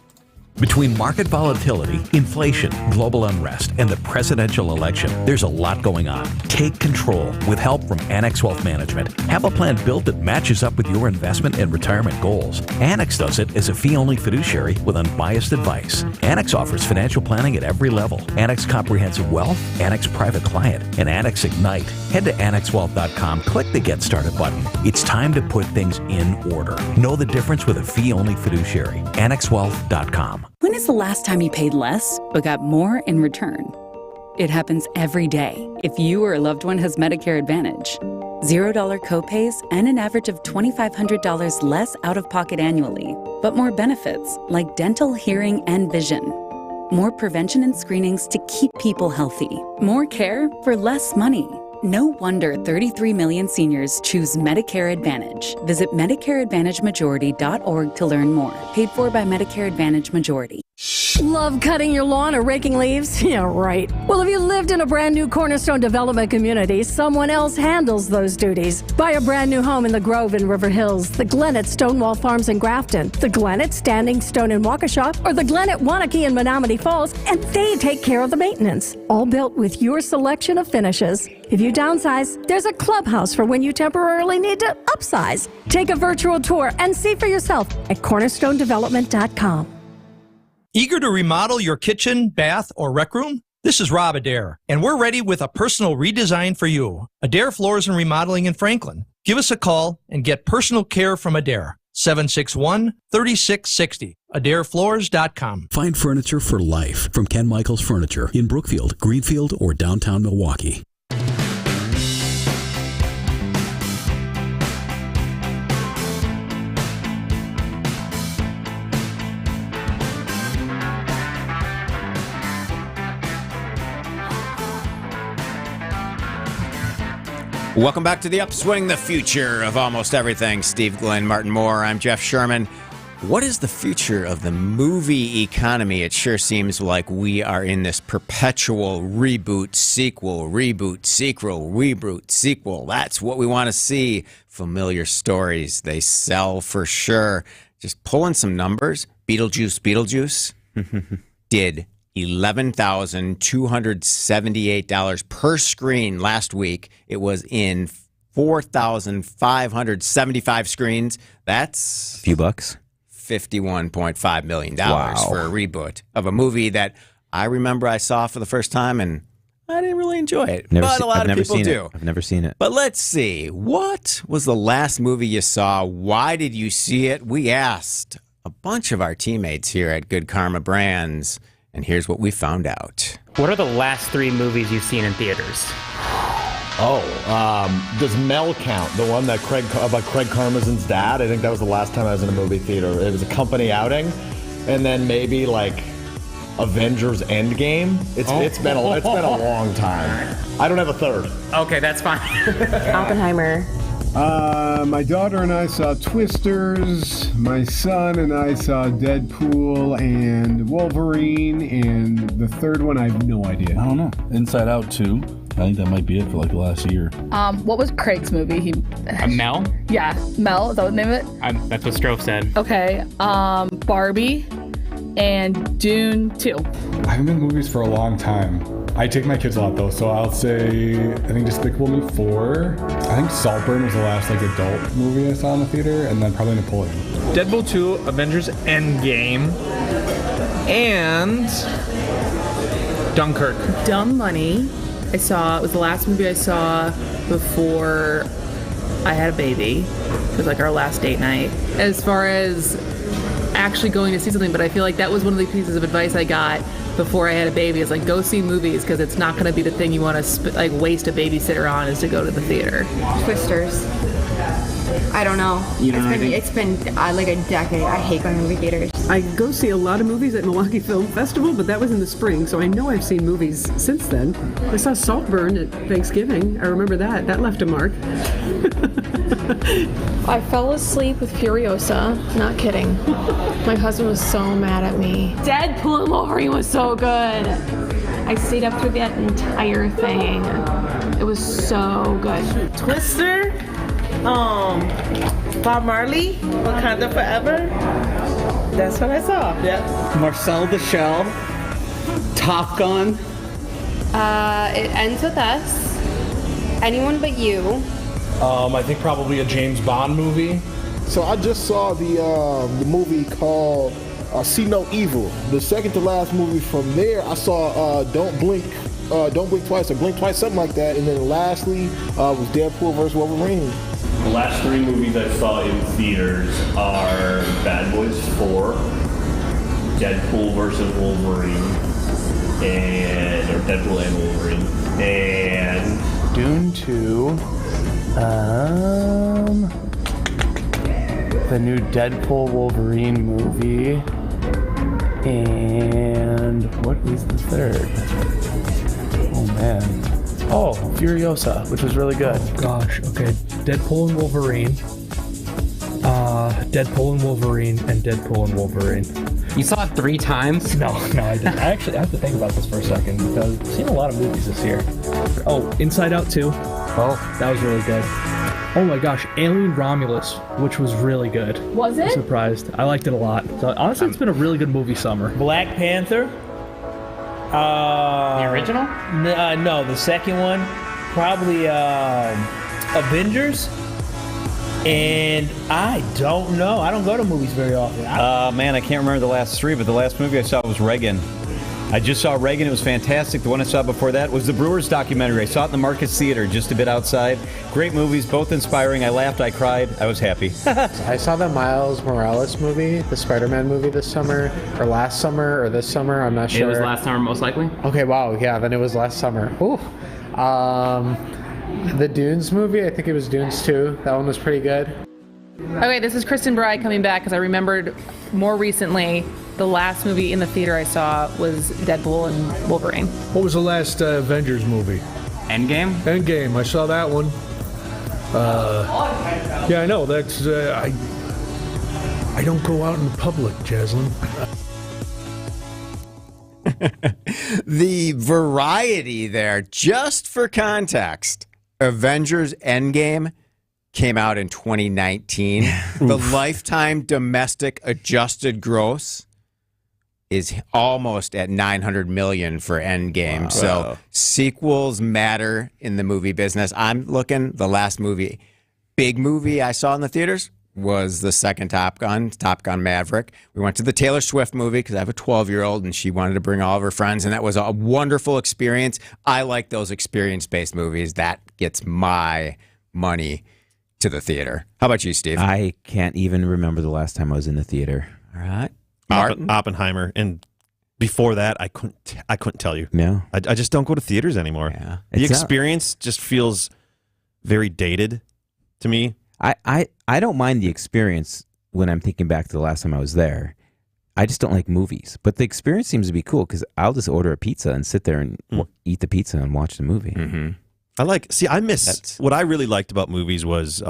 Between market volatility, inflation, global unrest, and the presidential election, there's a lot going on. Take control with help from Annex Wealth Management. Have a plan built that matches up with your investment and retirement goals. Annex does it as a fee-only fiduciary with unbiased advice. Annex offers financial planning at every level. Annex Comprehensive Wealth, Annex Private Client, and Annex Ignite. Head to annexwealth.com, click the Get Started button. It's time to put things in order. Know the difference with a fee-only fiduciary. annexwealth.com. When is the last time you paid less but got more in return? It happens every day if you or a loved one has Medicare Advantage. $0 copays and an average of $2,500 less out-of-pocket annually. But more benefits like dental, hearing, and vision. More prevention and screenings to keep people healthy. More care for less money. No wonder 33 million seniors choose Medicare Advantage. Visit MedicareAdvantageMajority.org to learn more. Paid for by Medicare Advantage Majority. Love cutting your lawn or raking leaves? Yeah, right. Well, if you lived in a brand new Cornerstone development community, someone else handles those duties. Buy a brand new home in the Grove in River Hills, the Glen at Stonewall Farms in Grafton, the Glen at Standing Stone in Waukesha, or the Glen at Wanakee in Menominee Falls, and they take care of the maintenance. All built with your selection of finishes. If you downsize, there's a clubhouse for when you temporarily need to upsize. Take a virtual tour and see for yourself at cornerstonedevelopment.com. Eager to remodel your kitchen, bath, or rec room? This is Rob Adair, and we're ready with a personal redesign for you. Adair Floors and Remodeling in Franklin. Give us a call and get personal care from Adair. 761-3660. AdairFloors.com. Find furniture for life from Ken Michaels Furniture in Brookfield, Greenfield, or downtown Milwaukee. Welcome back to the Upswing, the future of almost everything. Steve Glenn, Martin Moore, I'm Jeff Sherman. What is the future of the movie economy? It sure seems like we are in this perpetual reboot, sequel, reboot, sequel, reboot, sequel. That's what we want to see. Familiar stories. They sell for sure. Just pulling some numbers. Beetlejuice did $11,278 per screen last week. It was in 4,575 screens. That's a few bucks. $51.5 million Wow. for a reboot of a movie that I remember I saw for the first time and I didn't really enjoy it. But a lot of people do. I've never seen it. But let's see. What was the last movie you saw? Why did you see it? We asked a bunch of our teammates here at Good Karma Brands. And here's what we found out. What are the last 3 movies you've seen in theaters? Does Mel count? The one that Craig Karmazin's dad? I think that was the last time I was in a movie theater. It was a company outing, and then maybe like Avengers Endgame. It's been a long time. I don't have a third. Okay, that's fine. Oppenheimer. My daughter and I saw Twisters. My son and I saw Deadpool and Wolverine. And the third one, I have no idea. I don't know. Inside Out 2. I think that might be it for like the last year. What was Craig's movie? Mel? Yeah, Mel. Is that what the name of it? That's what Strofe said. Okay. Barbie and Dune 2. I haven't been to movies for a long time. I take my kids a lot though, so I'll say I think Despicable Me 4. I think Saltburn was the last like adult movie I saw in the theater, and then probably Napoleon. Deadpool 2, Avengers Endgame, and Dunkirk. Dumb Money. It was the last movie I saw before I had a baby. It was like our last date night. As far as actually going to see something, but I feel like that was one of the pieces of advice I got before I had a baby, is like, go see movies, because it's not going to be the thing you want to waste a babysitter on, is to go to the theater. Twisters. I don't know. It's been like a decade. I hate going to movie theaters. I go see a lot of movies at Milwaukee Film Festival, but that was in the spring, so I know I've seen movies since then. I saw Saltburn at Thanksgiving. I remember that. That left a mark. I fell asleep with Furiosa. Not kidding. My husband was so mad at me. Deadpool and Wolverine was so good. I stayed up through that entire thing. It was so good. Twister, Bob Marley, Wakanda Forever. That's what I saw. Yeah. Marcel the Shell, Top Gun. It Ends With Us. Anyone But You. I think probably a James Bond movie. So I just saw the movie called See No Evil. The second to last movie from there, I saw Don't Blink Twice, or Blink Twice, something like that. And then lastly was Deadpool vs. Wolverine. The last 3 movies I saw in theaters are Bad Boys 4, Deadpool vs. Wolverine, or Deadpool and Wolverine, and Dune 2, the new Deadpool Wolverine movie, and what is the third? Oh man. Oh, Furiosa, which was really good. Gosh, okay. Deadpool and Wolverine. Deadpool and Wolverine and Deadpool and Wolverine. You saw it 3 times? No, I didn't. I actually have to think about this for a second because I've seen a lot of movies this year. Oh, Inside Out 2. Oh, that was really good. Oh my gosh, Alien Romulus, which was really good. Was it? I'm surprised. I liked it a lot. So honestly, it's been a really good movie summer. Black Panther. The original? No, the second one. Probably Avengers. And I don't know. I don't go to movies very often. Man, I can't remember the last 3, but the last movie I saw was Reagan. I just saw Reagan. It was fantastic. The one I saw before that was the Brewers documentary. I saw it in the Marcus Theater, just a bit outside. Great movies, both inspiring. I laughed, I cried, I was happy. I saw the Miles Morales movie, the Spider-Man movie this summer, or last summer, or this summer, I'm not sure. It was last summer, most likely. Okay, wow, yeah, then it was last summer. Ooh. The Dunes movie, I think it was Dunes 2. That one was pretty good. Okay, this is Kristen Bride coming back because I remembered more recently the last movie in the theater I saw was Deadpool and Wolverine. What was the last Avengers movie? Endgame? Endgame. I saw that one. Yeah, I know. That's I don't go out in public, Jaslyn. The variety there, just for context. Avengers Endgame came out in 2019. The lifetime domestic adjusted gross is almost at 900 million for Endgame. Wow. So sequels matter in the movie business. I'm looking, the last big movie I saw in the theaters was the second Top Gun Maverick. We went to the Taylor Swift movie because I have a 12-year-old and she wanted to bring all of her friends, and that was a wonderful experience. I like those experience-based movies. That gets my money to the theater. How about you, Steve? I can't even remember the last time I was in the theater. All right. Oppenheimer, and before that, I couldn't tell you. No, I just don't go to theaters anymore. Yeah. The experience just feels very dated to me. I don't mind the experience when I'm thinking back to the last time I was there. I just don't like movies, but the experience seems to be cool because I'll just order a pizza and sit there and eat the pizza and watch the movie. Mm-hmm. I miss what I really liked about movies was.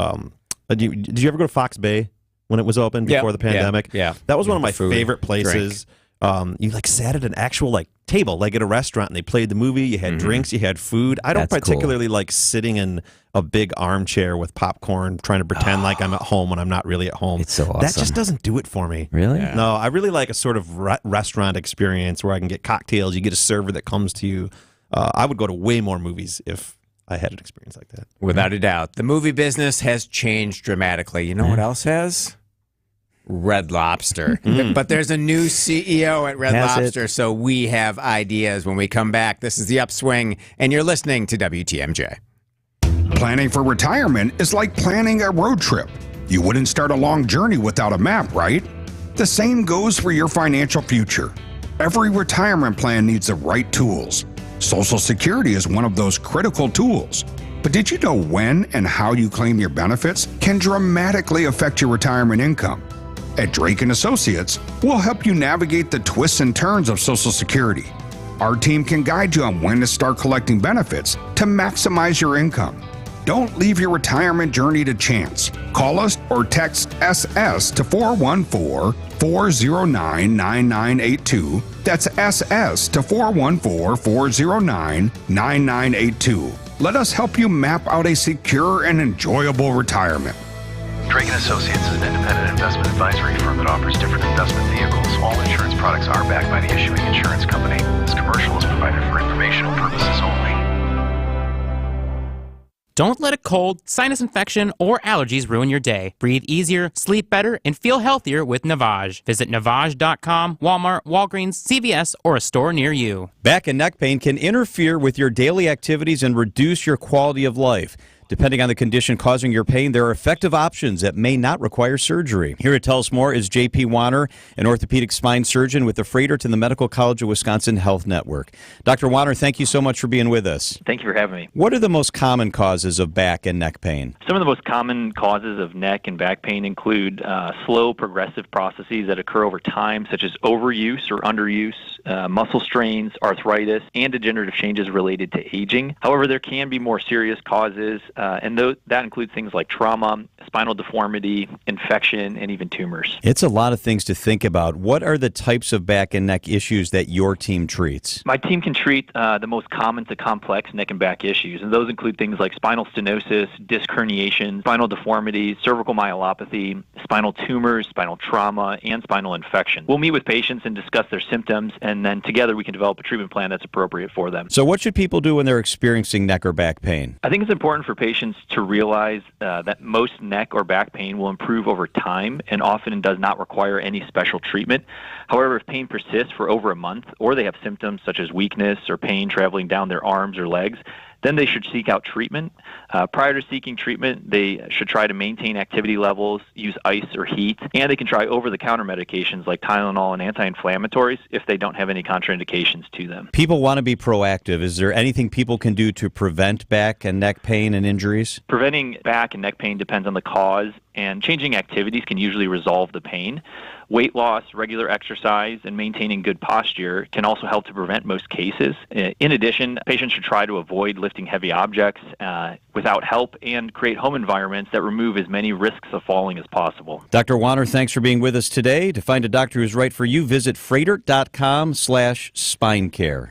Did you ever go to Fox Bay when it was open before the pandemic? Yeah. That was one of my favorite places. You sat at an actual table, like at a restaurant, and they played the movie. You had drinks, you had food. I don't particularly like sitting in a big armchair with popcorn, trying to pretend like I'm at home when I'm not really at home. It's so awesome. That just doesn't do it for me. Really? Yeah. No, I really like a sort of restaurant experience where I can get cocktails. You get a server that comes to you. I would go to way more movies if I had an experience like that. Without a doubt. The movie business has changed dramatically. You know what else has? Red Lobster. But there's a new CEO at Red Lobster, so we have ideas when we come back. This is The Upswing, and you're listening to WTMJ. Planning for retirement is like planning a road trip. You wouldn't start a long journey without a map, right? The same goes for your financial future. Every retirement plan needs the right tools. Social Security is one of those critical tools. But did you know when and how you claim your benefits can dramatically affect your retirement income? At Drake & Associates, we'll help you navigate the twists and turns of Social Security. Our team can guide you on when to start collecting benefits to maximize your income. Don't leave your retirement journey to chance. Call us or text SS to 414-409-9982. That's SS to 414-409-9982. Let us help you map out a secure and enjoyable retirement. Drake & Associates is an independent investment advisory firm that offers different investment vehicles. All insurance products are backed by the issuing insurance company. This commercial is provided for informational purposes only. Don't let a cold, sinus infection, or allergies ruin your day. Breathe easier, sleep better, and feel healthier with Navage. Visit Navage.com, Walmart, Walgreens, CVS, or a store near you. Back and neck pain can interfere with your daily activities and reduce your quality of life. Depending on the condition causing your pain, there are effective options that may not require surgery. Here to tell us more is J.P. Wanner, an orthopedic spine surgeon with the Freighter to the Medical College of Wisconsin Health Network. Dr. Wanner, thank you so much for being with us. Thank you for having me. What are the most common causes of back and neck pain? Some of the most common causes of neck and back pain include slow progressive processes that occur over time, such as overuse or underuse, muscle strains, arthritis, and degenerative changes related to aging. However, there can be more serious causes, and that includes things like trauma, spinal deformity, infection, and even tumors. It's a lot of things to think about. What are the types of back and neck issues that your team treats? My team can treat the most common to complex neck and back issues, and those include things like spinal stenosis, disc herniation, spinal deformity, cervical myelopathy, spinal tumors, spinal trauma, and spinal infection. We'll meet with patients and discuss their symptoms, and then together we can develop a treatment plan that's appropriate for them. So what should people do when they're experiencing neck or back pain? I think it's important for patients to realize that most neck or back pain will improve over time and often does not require any special treatment. However, if pain persists for over a month or they have symptoms such as weakness or pain traveling down their arms or legs, then they should seek out treatment. Prior to seeking treatment, they should try to maintain activity levels, use ice or heat, and they can try over-the-counter medications like Tylenol and anti-inflammatories if they don't have any contraindications to them. People want to be proactive. Is there anything people can do to prevent back and neck pain and injuries? Preventing back and neck pain depends on the cause, and changing activities can usually resolve the pain. Weight loss, regular exercise, and maintaining good posture can also help to prevent most cases. In addition, patients should try to avoid lifting heavy objects without help and create home environments that remove as many risks of falling as possible. Dr. Wanner, thanks for being with us today. To find a doctor who's right for you, visit freighter.com/spinecare.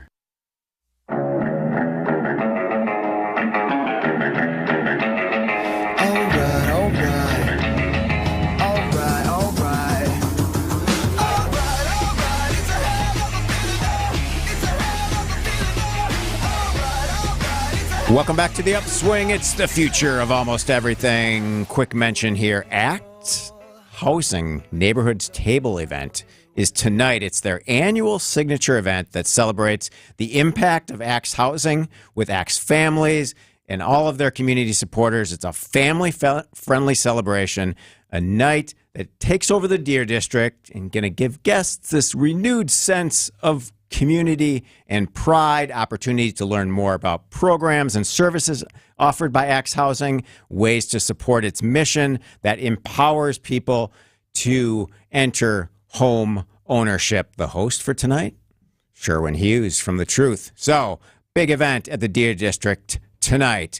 Welcome back to the Upswing. It's the future of almost everything. Quick mention here. ACT Housing Neighborhoods Table event is tonight. It's their annual signature event that celebrates the impact of ACT's housing with ACT's families and all of their community supporters. It's a family-friendly celebration, a night that takes over the Deer District and going to give guests this renewed sense of community and pride, opportunities to learn more about programs and services offered by ACT's Housing, ways to support its mission that empowers people to enter home ownership. The host for tonight, Sherwin Hughes from The Truth. So, big event at the Deer District tonight.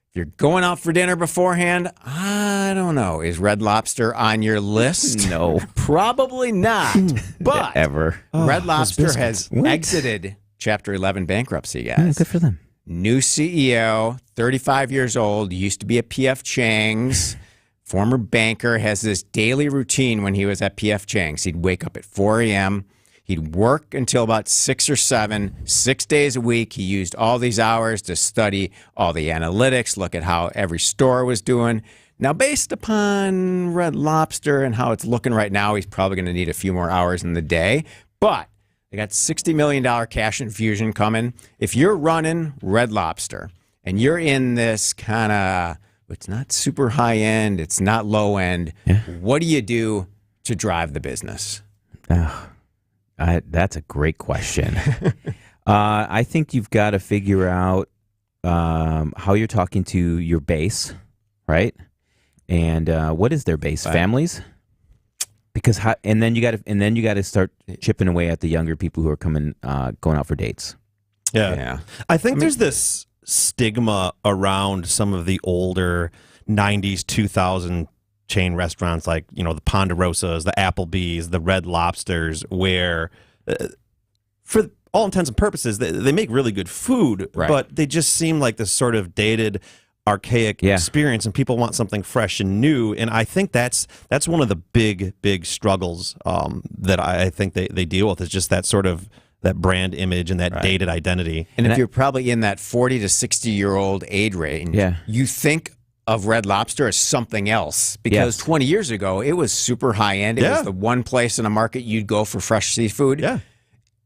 If you're going out for dinner beforehand, I don't know. Is Red Lobster on your list? No. Probably not. But ever. Red Lobster has exited Chapter 11 bankruptcy, guys. Yeah, good for them. New CEO, 35 years old, used to be at P.F. Chang's. Former banker, has this daily routine when he was at P.F. Chang's. He'd wake up at 4 a.m., he'd work until about 6 or 7, 6 days a week. He used all these hours to study all the analytics, look at how every store was doing. Now, based upon Red Lobster and how it's looking right now, he's probably going to need a few more hours in the day. But they got $60 million cash infusion coming. If you're running Red Lobster and you're in this kind of, it's not super high end, it's not low end, what do you do to drive the business? That's a great question. I think you've got to figure out how you're talking to your base, right? And what is their base? Families? Because and then you got to start chipping away at the younger people who are going out for dates. Yeah. I think there's this stigma around some of the older 90s, 2000 chain restaurants like, the Ponderosas, the Applebee's, the Red Lobsters, where for all intents and purposes, they make really good food, but they just seem like this sort of dated, archaic experience, and people want something fresh and new. And I think that's one of the big struggles that I think they deal with, is just that sort of that brand image and that dated identity. And if you're probably in that 40 to 60-year-old age range, you think of Red Lobster as something else, because 20 years ago, it was super high-end. It was the one place in a market you'd go for fresh seafood.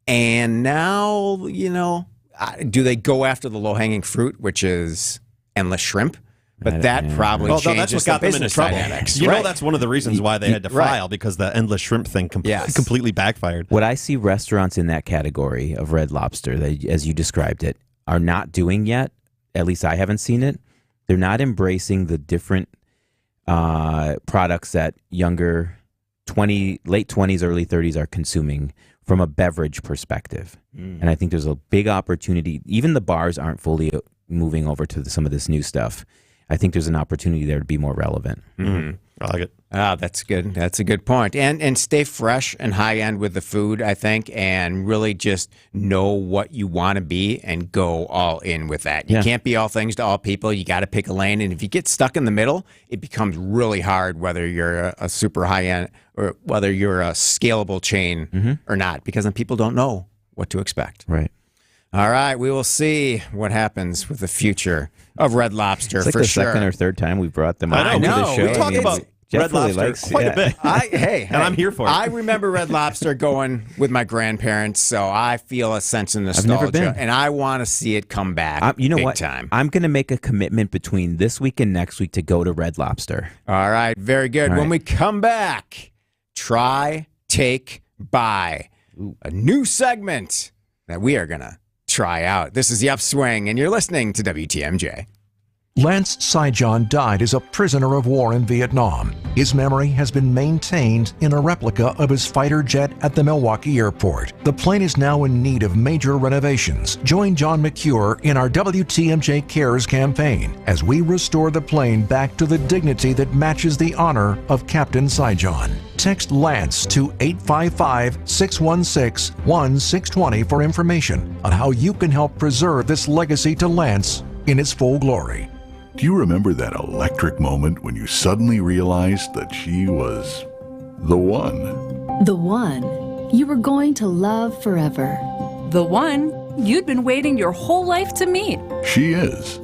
And now, do they go after the low-hanging fruit, which is endless shrimp? But that probably Well, changes that's what got the them into business trouble. dynamics. You know, Right. that's one of the reasons why they had to file, because the endless shrimp thing completely backfired. What I see restaurants in that category of Red Lobster, that, as you described it, are not doing yet, at least I haven't seen it, they're not embracing the different products that younger late 20s, early 30s are consuming from a beverage perspective. And I think there's a big opportunity. Even the bars aren't fully moving over to some of this new stuff. I think there's an opportunity there to be more relevant. Mm-hmm. I like it. Ah, that's good. That's a good point. And stay fresh and high end with the food, I think, and really just know what you want to be and go all in with that. You can't be all things to all people. You got to pick a lane. And if you get stuck in the middle, it becomes really hard whether you're a super high end or whether you're a scalable chain or not, because then people don't know what to expect. Right. All right, we will see what happens with the future of Red Lobster It's like for the sure. second or third time we've brought them I on to know. the show. We talk about Jeff Red really Lobster likes quite a bit. Hey, and I'm here for it. I remember Red Lobster going with my grandparents, so I feel a sense of nostalgia. never been. And I want to see it come back You know big what? time. I'm going to make a commitment between this week and next week to go to Red Lobster. All right, very good. All When right. we come back, try, take, buy. A new segment that we are going to try out. This is The Upswing, and you're listening to WTMJ. Lance Saigon died as a prisoner of war in Vietnam. His memory has been maintained in a replica of his fighter jet at the Milwaukee airport. The plane is now in need of major renovations. Join John McCure in our WTMJ Cares campaign as we restore the plane back to the dignity that matches the honor of Captain Saigon. Text Lance to 855-616-1620 for information on how you can help preserve this legacy to Lance in its full glory. Do you remember that electric moment when you suddenly realized that she was the one? The one you were going to love forever. The one you'd been waiting your whole life to meet. She is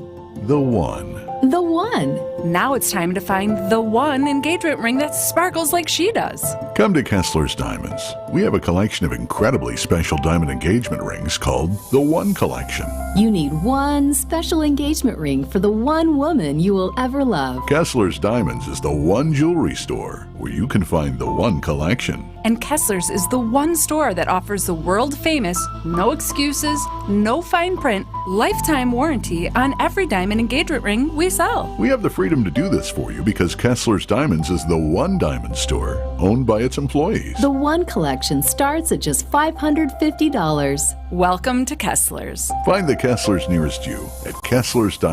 the one. The one. Now it's time to find the one engagement ring that sparkles like she does. Come to Kessler's Diamonds. We have a collection of incredibly special diamond engagement rings called the One Collection. You need one special engagement ring for the one woman you will ever love. Kessler's Diamonds is the one jewelry store where you can find the One Collection. And Kessler's is the one store that offers the world-famous, no excuses, no fine print, lifetime warranty on every diamond engagement ring we sell. We have the freedom to do this for you because Kessler's Diamonds is the one diamond store owned by its employees. The One Collection starts at just $550. Welcome to Kessler's. Find the Kesslers nearest you at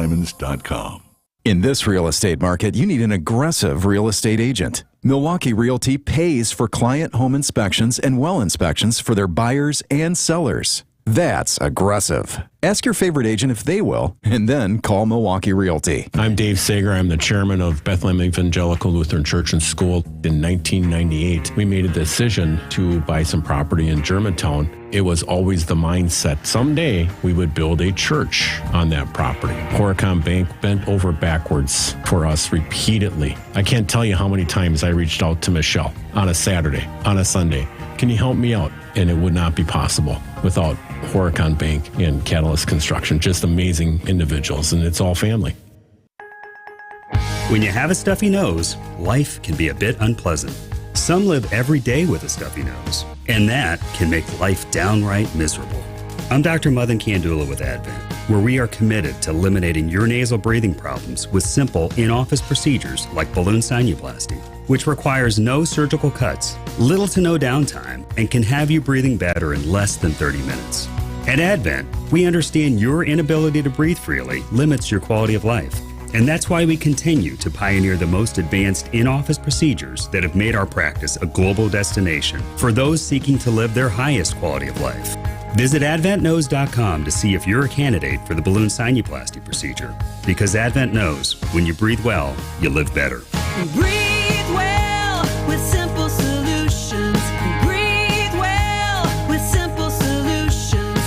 KesslersDiamonds.com. In this real estate market, you need an aggressive real estate agent. Milwaukee Realty pays for client home inspections and well inspections for their buyers and sellers. That's aggressive. Ask your favorite agent if they will, and then call Milwaukee Realty. I'm Dave Sager. I'm the chairman of Bethlehem Evangelical Lutheran Church and School. In 1998, we made a decision to buy some property in Germantown. It was always the mindset, someday we would build a church on that property. Horicon Bank bent over backwards for us repeatedly. I can't tell you how many times I reached out to Michelle on a Saturday, on a Sunday. Can you help me out? And it would not be possible without Horicon Bank and Catalyst Construction. Just amazing individuals, and it's all family. When you have a stuffy nose, life can be a bit unpleasant. Some live every day with a stuffy nose, and that can make life downright miserable. I'm Dr. Madan Kandula with Advent, where we are committed to eliminating your nasal breathing problems with simple in-office procedures like balloon sinuplasty, which requires no surgical cuts, little to no downtime, and can have you breathing better in less than 30 minutes. At Advent, we understand your inability to breathe freely limits your quality of life, and that's why we continue to pioneer the most advanced in-office procedures that have made our practice a global destination for those seeking to live their highest quality of life. Visit AdventKnows.com to see if you're a candidate for the balloon sinuplasty procedure, because Advent knows when you breathe well, you live better. Breathe well with simple solutions. Breathe well with simple solutions.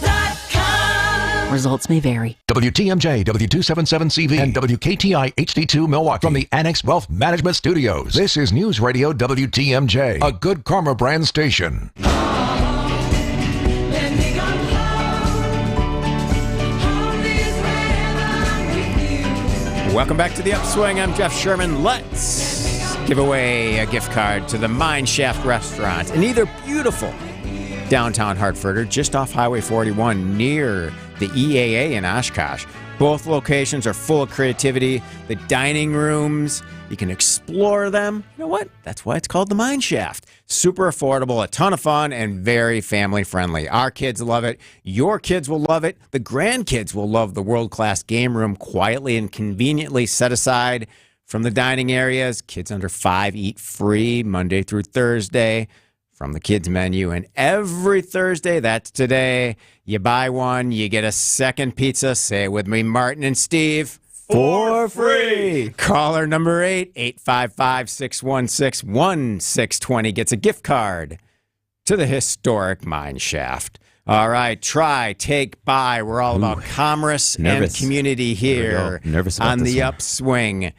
AdventKnows.com. Results may vary. WTMJ, W277CV, and WKTI HD2 Milwaukee. From the Annex Wealth Management Studios, this is News Radio WTMJ, a Good Karma brand station. Welcome back to the Upswing. I'm Jeff Sherman. Let's give away a gift card to the Mine Shaft Restaurant in either beautiful downtown Hartford or just off Highway 41 near the EAA in Oshkosh. Both locations are full of creativity. The dining rooms, you can explore them. You know what? That's why it's called the Mine Shaft. Super affordable, a ton of fun, and very family friendly. Our kids love it. Your kids will love it. The grandkids will love the world-class game room, quietly and conveniently set aside from the dining areas. Kids under 5 eat free Monday through Thursday from the kids menu. And every Thursday, that's today, you buy one, you get a second pizza. Say it with me, Martin and Steve. For free. Caller number 8, 855-616-1620 gets a gift card to the historic Mine Shaft. All right, try, take, buy. We're all about commerce and community here Nervous about on this the one. Upswing.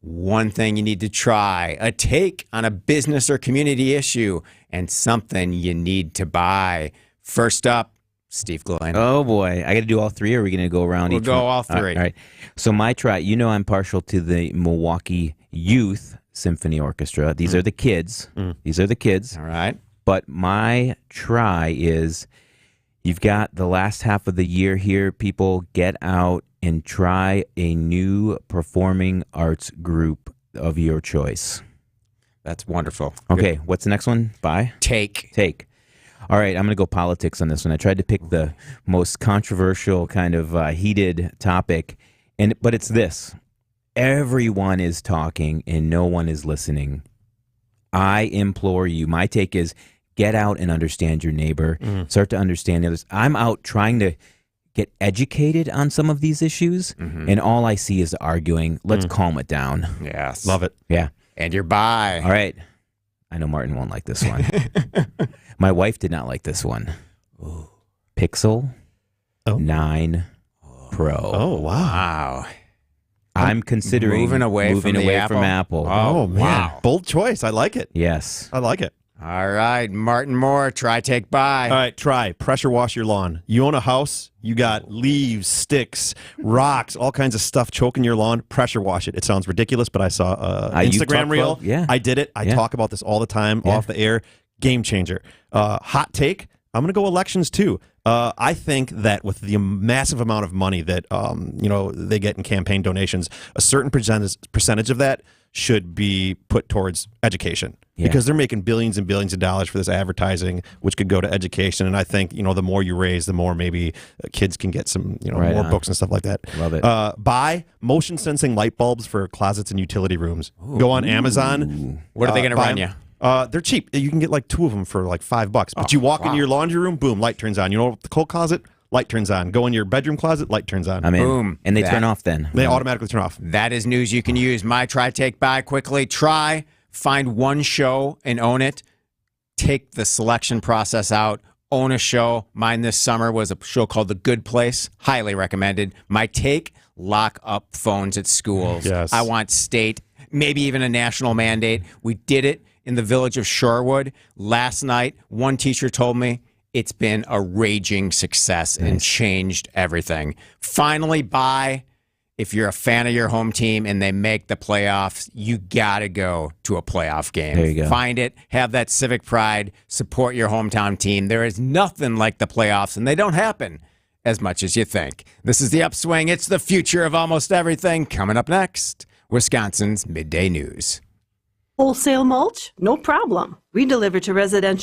One thing you need to try, a take on a business or community issue, and something you need to buy. First up, Steve Glenn. Oh, boy. I got to do all three, or are we going to go around We'll each go one? all three. All right. So my try, I'm partial to the Milwaukee Youth Symphony Orchestra. These are the kids. These are the kids. All right. But my try is you've got the last half of the year here. People get out and try a new performing arts group of your choice. That's wonderful. Okay, what's the next one? Buy? Take. All right, I'm going to go politics on this one. I tried to pick the most controversial kind of heated topic, but it's this. Everyone is talking and no one is listening. I implore you. My take is get out and understand your neighbor. Start to understand the others. I'm out trying to get educated on some of these issues, and all I see is arguing. Let's calm it down. Yes. Love it. Yeah. And you're by. All right. I know Martin won't like this one. My wife did not like this one. Pixel 9 Pro. Oh, wow. I'm considering moving away from Apple. Oh, man. Wow. Bold choice. I like it. Yes. I like it. All right, Martin Moore, try, take, buy. All right, try. Pressure wash your lawn. You own a house, you got leaves, sticks, rocks, all kinds of stuff choking your lawn. Pressure wash it. It sounds ridiculous, but I saw an Instagram reel. Yeah. I did it. I talk about this all the time off the air. Game changer. Hot take. I'm going to go elections too. I think that with the massive amount of money that they get in campaign donations, a certain percentage of that should be put towards education. Because they're making billions and billions of dollars for this advertising, which could go to education. And I think, the more you raise, the more maybe kids can get some, more books and stuff like that. Love it. Buy motion sensing light bulbs for closets and utility rooms. Ooh. Go on Amazon. What are they going to run you? They're cheap. You can get like 2 of them for like $5. But you walk into your laundry room, boom, light turns on. You know the coat closet? Light turns on. Go in your bedroom closet, light turns on. I'm in. Boom. And they turn off then. They automatically turn off. That is news you can use. My try, take, buy quickly. Try, find one show and own it. Take the selection process out. Own a show. Mine this summer was a show called The Good Place. Highly recommended. My take, lock up phones at schools. Yes. I want state, maybe even a national mandate. We did it in the village of Shorewood. Last night, one teacher told me it's been a raging success and changed everything. Finally, buy. If you're a fan of your home team and they make the playoffs, you got to go to a playoff game. There you go. Find it, have that civic pride, support your hometown team. There is nothing like the playoffs, and they don't happen as much as you think. This is the Upswing. It's the future of almost everything. Coming up next, Wisconsin's Midday News. Wholesale mulch? No problem. We deliver to residential